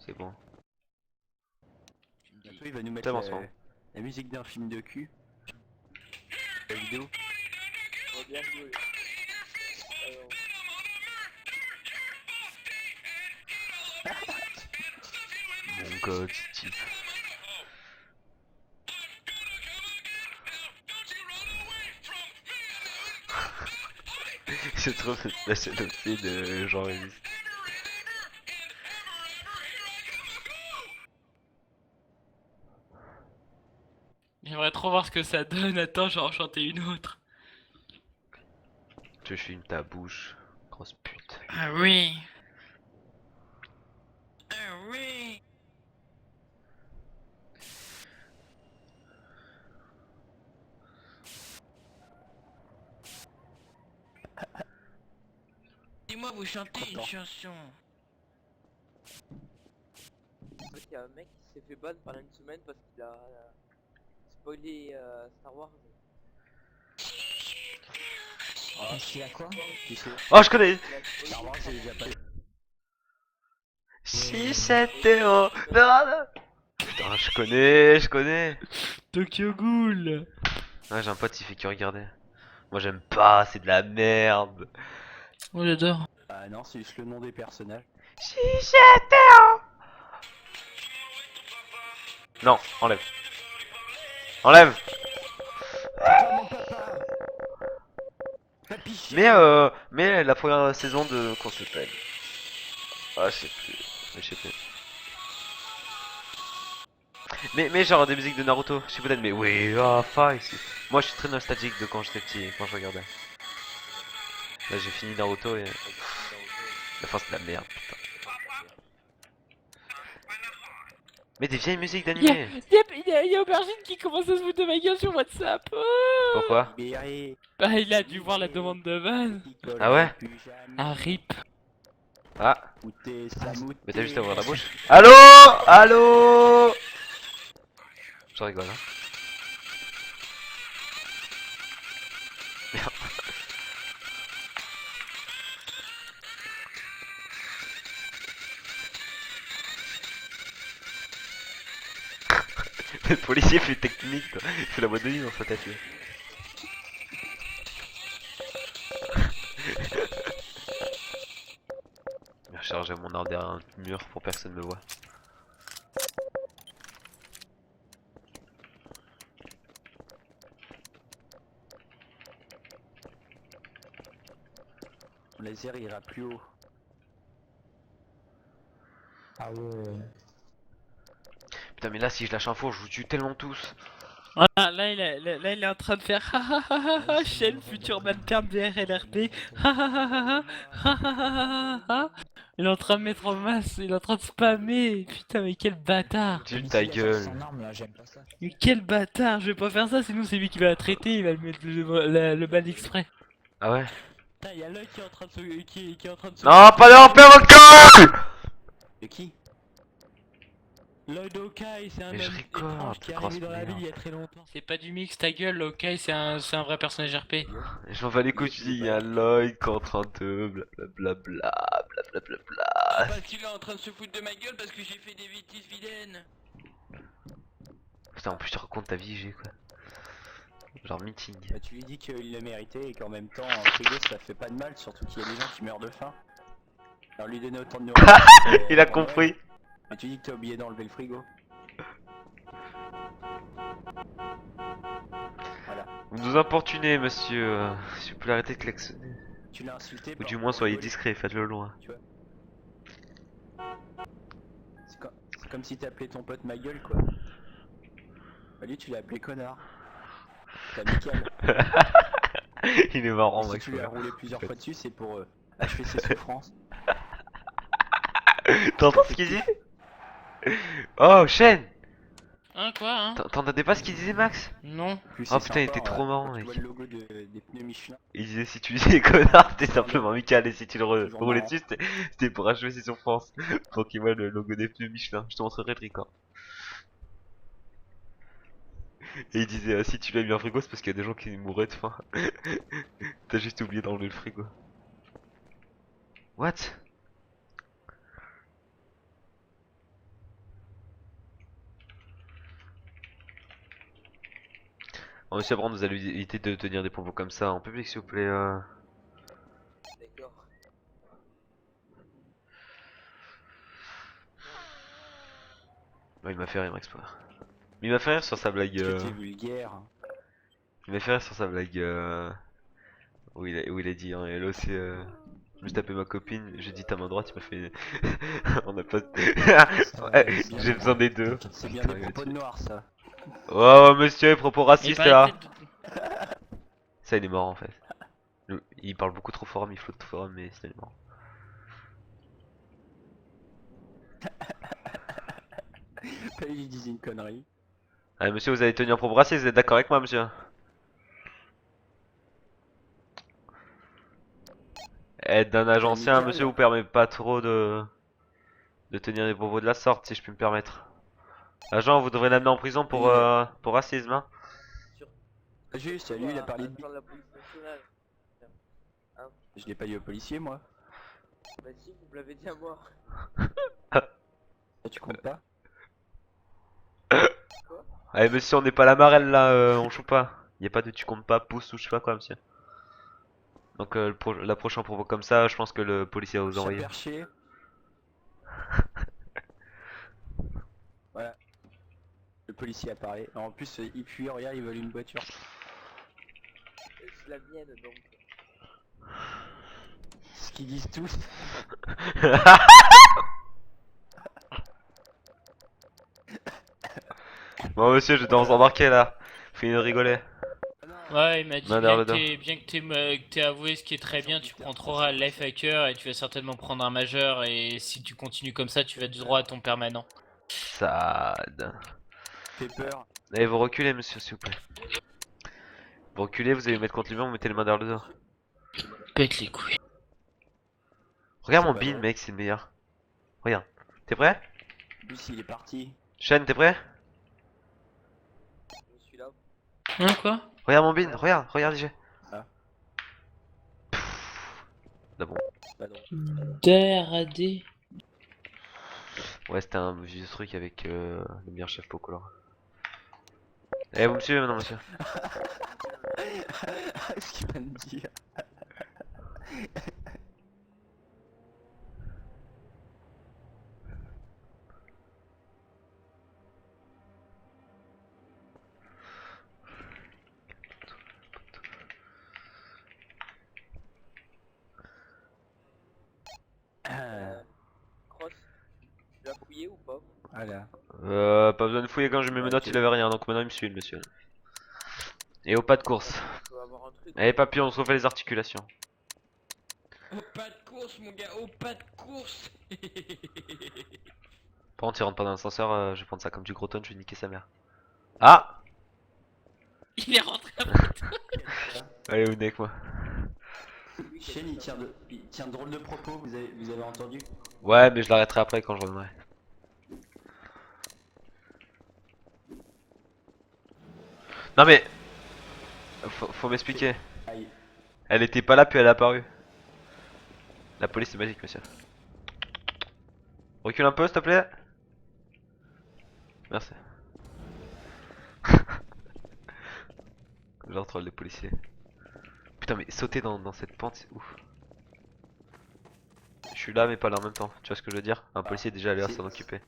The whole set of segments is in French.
c'est bon. Bientôt il va nous mettre Tellement souvent. la musique d'un film de cul. La vidéo. Oh, bien joué. Alors, Mon god, Steve. Je trouve la scénographie de Jean Régis. J'aimerais trop voir ce que ça donne. Attends, je vais en chanter une autre. Je filme ta bouche, grosse pute. Ah oui. Ah oui. Dis-moi, vous chantez une chanson. en fait, il y a un mec qui s'est fait ban pendant une semaine parce qu'il a spoilé Star Wars. Qui a quoi? Tu sais, Oh, je connais! Il a spoilé Star Wars j'ai déjà pas. 6, 7 euros! Non, non! Putain, je connais! Tokyo Ghoul. Ouais, j'ai un pote, il fait que regarder. Moi, j'aime pas, c'est de la merde! Oh, j'adore. Ah non, c'est juste le nom des personnages. 6, 7 euros! Non, enlève! Enlève! Toi mon papa! Papiché! Mais la première saison de. Qu'on s'appelle? Ah, je sais plus. Je sais plus. Mais genre des musiques de Naruto, je sais peut-être, mais oui, ah, ici. Moi, je suis très nostalgique de quand j'étais petit, quand je regardais. Là, j'ai fini Naruto et la fin, c'est de la merde, putain. Mais des vieilles musiques d'animé. Il y a Aubergine qui commence à se foutre de ma gueule sur WhatsApp. Oh. Pourquoi? Libéré! Bah, il a dû voir la demande de ban. Ah ouais? Un rip. Ah, Outé, Samoute. mais t'as juste à ouvrir la bouche. Allô? Allô? Je rigole, hein. Merde. Le policier fait technique, quoi. Il fait la boîte de nuit dans sa tête, lui. Je vais recharger mon arme derrière un mur pour que personne me voit. Le laser ira plus haut. Ah ouais. Putain, mais là, si je lâche un four, je vous tue tellement tous. Voilà, là, il est en train de faire ha ha ha ha ha, chaîne futur ban terme DRLRP. Ha ha ha ha ha ha ha ha. Il est en train de mettre en masse, il est en train de spammer. Putain, mais quel bâtard. Tue ta gueule. Mais quel bâtard, je vais pas faire ça, sinon c'est lui qui va la traiter, il va le mettre le ban exprès. Ah ouais? Putain, y'a l'œil qui est en train de se. Qui est en train de se. Non, pas de perdre votre gueule! De qui? Lloyd Hawkeye, c'est un Mais je homme récolte, étrange qui est grosse arrivé dans la ville merde. il y a très longtemps. C'est pas du mix, ta gueule, Hawkeye, c'est un vrai personnage RP. Je m'en bats les couilles, tu dis, il y a Lloyd qui est en train de blablabla, blablabla. Parce qu'il est en train de se foutre de ma gueule parce que j'ai fait des bêtises vilaines. Putain, en plus, tu racontes ta vie, j'ai quoi. Genre meeting. Bah, tu lui dis qu'il le méritait et qu'en même temps, un frigo ça fait pas de mal, surtout qu'il y a des gens qui meurent de faim. Alors lui donner autant de nourriture. Il a compris. Mais tu dis que t'as oublié d'enlever le frigo. Voilà. Vous nous importunez, monsieur. Si vous pouvez arrêter de klaxonner. Tu l'as insulté. Ou du par- moins, soyez rigoler, discret, faites-le loin. tu vois. C'est comme si t'appelais ton pote ma gueule quoi. Bah lui tu l'as appelé connard. C'est amical. Il est marrant, Et si Max. tu lui as roulé plusieurs fois dessus c'est pour achever ses souffrances. T'entends ce qu'il dit? Oh, Shen! Hein, quoi, hein? T'entendais pas ce qu'il disait, Max? Non. Plus Oh c'est putain, il sympa, était trop marrant, quand tu mec. vois le logo des pneus Michelin. Il disait si tu disais connard, c'était simplement amical et si tu le Toujours roulais marrant. dessus, c'était pour achever ses souffrances. Pour qu'il voit le logo des pneus Michelin. Je te montrerai le record. Et il disait si tu l'as mis en frigo, c'est parce qu'il y a des gens qui mourraient de faim. T'as juste oublié d'enlever le frigo. What? Oh, monsieur, apprendre, vous allez éviter de tenir des propos comme ça en public, s'il vous plaît. D'accord. Ouais, il m'a fait rire, Max Power. Mais il m'a fait rire sur sa blague. Que t'es vulgaire. Il m'a fait rire sur sa blague. Où il a dit, hein, hello, c'est. Je me suis tapé ma copine, j'ai dit ta main droite, il m'a fait. On a pas. Ouais, c'est bien j'ai besoin des deux. C'est bien Putain, des il a propos tué. de noir, ça. Oh, monsieur, propos Il racistes paraît là. peut-être- Ça, il est mort en fait. Il parle beaucoup trop fort, mais il flotte trop fort, mais c'est il est mort. Pas lui, il disait une connerie. Allez, monsieur, vous allez tenir propos racistes, vous êtes d'accord avec moi, monsieur? Être d'un âge ancien, Amical. monsieur, vous permet pas trop de tenir des propos de la sorte, si je puis me permettre. Agent, vous devrez l'amener en prison pour racisme, hein. Juste, lui, il a parlé de... Agent de la police nationale. Je l'ai pas dit au policier, moi. Bah si, vous me l'avez dit à moi. Ah, tu comptes pas? Allez, monsieur, on n'est pas à la marelle là, on joue pas. Y a pas de tu comptes pas, pouce ou je sais pas quoi, monsieur. Donc, la prochaine propos comme ça, je pense que le policier va vous Chat envoyer. perché. Voilà. Le policier apparaît. En plus, il fuit, regarde, il vole une voiture. C'est la mienne donc. Ce qu'ils disent tous. Bon, monsieur, je dois vous embarquer là. Fini de rigoler. Ouais, il m'a dit Main derrière bien que t'aies avoué ce qui est très bien, tu prends trop à life hacker et tu vas certainement prendre un majeur et si tu continues comme ça, tu vas du droit à ton permanent. Sad. Fait peur. Allez, vous reculez, monsieur, s'il vous plaît. Vous reculez, vous allez vous mettre contre le mur, vous mettez les mains derrière le dos. Pète les couilles. Regarde C'est mon pas bin, vrai. mec, c'est le meilleur. Regarde. T'es prêt? Lui, il est parti. Shen, t'es prêt? Je suis là. Hein, quoi? Regarde mon bin, regarde, DJ. Ah. Là bon. Bah non. DRAD. Ouais, c'était un vieux truc avec le meilleur chef Poco. Eh, vous me suivez maintenant, monsieur? Ce qu'il vient de dire. Cross, tu l'as fouillé ou pas? Voilà. Pas besoin de fouiller quand j'ai mes menottes, Ok. il avait rien, donc maintenant il me suit, le monsieur. Et au pas de course. Tu dois avoir un truc. Allez, papy, on se refait les articulations. Oh, pas de course, mon gars, oh, pas de course. Par contre, il rentre pas dans l'ascenseur, je vais prendre ça comme du gros tonne, je vais niquer sa mère. Ah! Il est rentré. Allez, venez avec moi. Shen, il tient drôle de propos, vous avez entendu? Ouais, mais je l'arrêterai après quand je reviendrai. Non mais... Faut m'expliquer. Aïe. Elle était pas là puis elle est apparue. La police est magique, monsieur. Recule un peu, s'il te plaît. Merci. Genre troll les policiers. Putain mais sauter dans cette pente c'est ouf. Je suis là mais pas là en même temps. Tu vois ce que je veux dire? Un policier déjà allé à s'en occuper.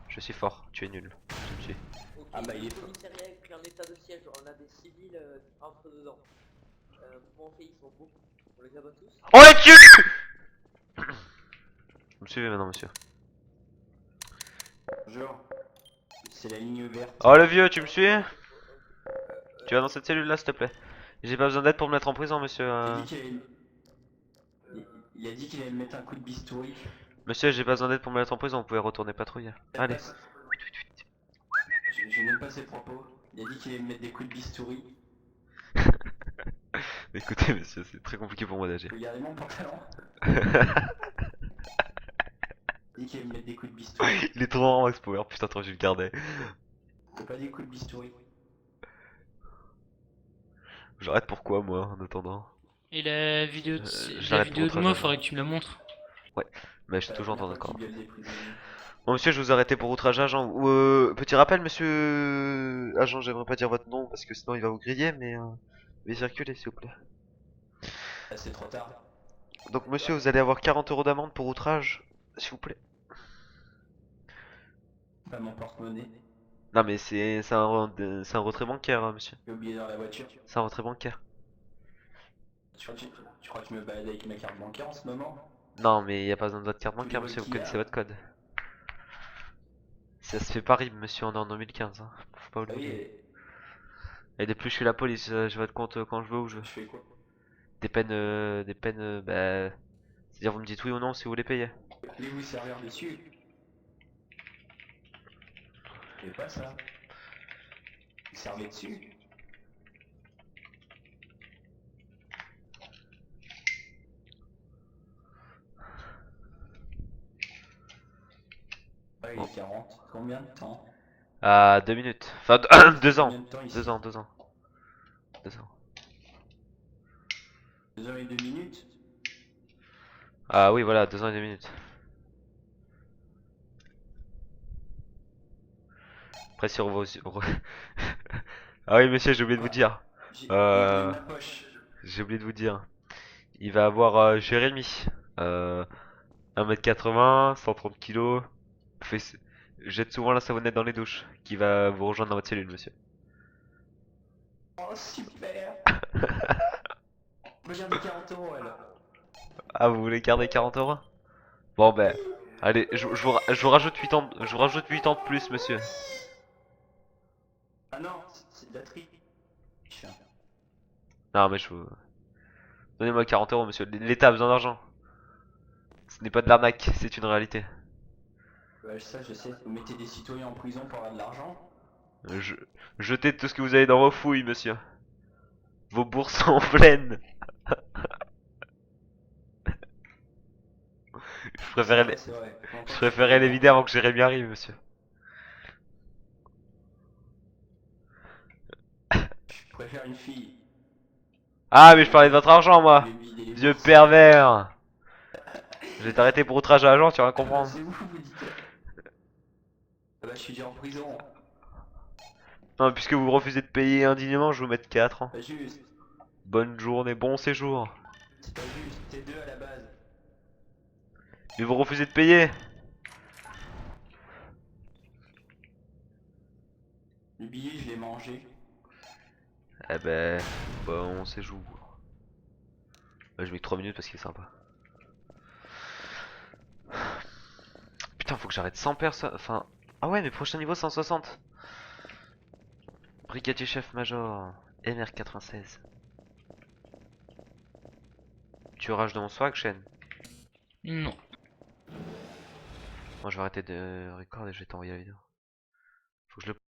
Je suis fort, tu es nul. Tu me suis. Ok, Ah bah, il est le fort. commissariat est pris en état de siège, on a des civils qui rentrent dedans. Bon, fait, ils sont beaucoup. On les abat tous. Oh les tue! Vous me suivez maintenant, monsieur. Bonjour. C'est la ligne verte. Oh le vieux, tu me suis? Tu vas dans cette cellule là s'il te plaît. J'ai pas besoin d'aide pour me mettre en prison, monsieur. Il a dit qu'il allait me mettre un coup de bistouri. Monsieur, j'ai pas besoin d'aide pour me mettre en prison, vous pouvez retourner patrouiller. Allez. Je n'aime pas ses propos. Il a dit qu'il allait me mettre des coups de bistouri. Écoutez, monsieur, c'est très compliqué pour moi d'agir. Regardez mon pantalon. Il a dit qu'il allait me mettre des coups de bistouri. Il est trop marrant, Max Power, putain, trop je le gardais. C'est pas des coups de bistouri. J'arrête pourquoi, moi, en attendant? Et la vidéo j'arrête pour de moi, outrage. faudrait que tu me la montres. Mais je suis toujours en train d'accord. Qui viole des prisonniers. Bon, monsieur, je vous ai arrêté pour outrage à agent. Ou, petit rappel, monsieur agent, j'aimerais pas dire votre nom parce que sinon il va vous griller, mais veuillez circuler, s'il vous plaît. Là, c'est trop tard. Donc, monsieur, vous allez avoir 40 € d'amende pour outrage, s'il vous plaît. Pas mon porte-monnaie. Non, mais c'est un retrait bancaire, hein, monsieur. J'ai oublié dans la voiture. C'est un retrait bancaire. Tu crois que je me balade avec ma carte bancaire en ce moment? Non, mais y a pas besoin de votre carte Tous les bancaire, monsieur, vous vols qu'il y a. connaissez votre code. Ça se fait pas rime, monsieur, on est en 2015, hein. Faut pas Ah oui, oublier. Et de plus, je suis la police, je votre compte quand je veux où je veux. je fais quoi? Bah... C'est-à-dire, vous me dites oui ou non si vous les payez. Voulez-vous servir dessus? Et pas ça. Vous servez dessus? Ouais, il est 40. Combien de temps? À 2 minutes. Enfin, 2 ans. Combien de temps ici? 2 ans, 2 ans. 2 ans. 2 heures et 2 minutes? Ah oui, voilà, 2 ans et 2 minutes. Après, sur vos... Ah oui, monsieur, j'ai oublié de vous dire. J'ai Euh... ma poche. J'ai oublié de vous dire. Il va avoir Jérémy. 1m80, 130 kg. Fait... Jette souvent la savonnette dans les douches. Qui va vous rejoindre dans votre cellule, monsieur. Oh, super! Moi j'ai mis 40 € alors. Ah, vous voulez garder 40 €? Bon, ben... Allez, je vous rajoute 8 ans, je vous rajoute 8 ans de plus, monsieur. Ah non, c'est de la triche. Non, mais je vous... Donnez-moi 40 €, monsieur. L'État a besoin d'argent. Ce n'est pas de l'arnaque, c'est une réalité. Ouais, ça je sais. Vous mettez des citoyens en prison pour avoir de l'argent? Je... Jetez tout ce que vous avez dans vos fouilles, monsieur. Vos bourses sont pleines. C'est vrai. Je préférais les vider avant que Jérémy arrive, monsieur. Je préfère une fille. Ah, mais je parlais de votre argent, moi. Je vais vider les Vieux bourses. pervers. Je vais t'arrêter pour outrage à agent, tu vas Ah bah, comprendre. c'est vous dites. Ah bah je suis déjà en prison. Non, puisque vous refusez de payer indignement, je vais vous mettre 4 ans. Pas juste. Bonne journée, bon séjour. C'est pas juste. C'est 2 à la base. Mais vous refusez de payer. Le billet je l'ai mangé. Eh ben, bon séjour. Bah, je mets que 3 minutes parce qu'il est sympa. Putain, faut que j'arrête 100 personnes. Enfin, ah ouais, mais prochain niveau 160. Brigadier chef major, MR96. Tu rages de mon swag, chaîne? Non. Moi, je vais arrêter de record et je vais t'envoyer la vidéo. Faut que je le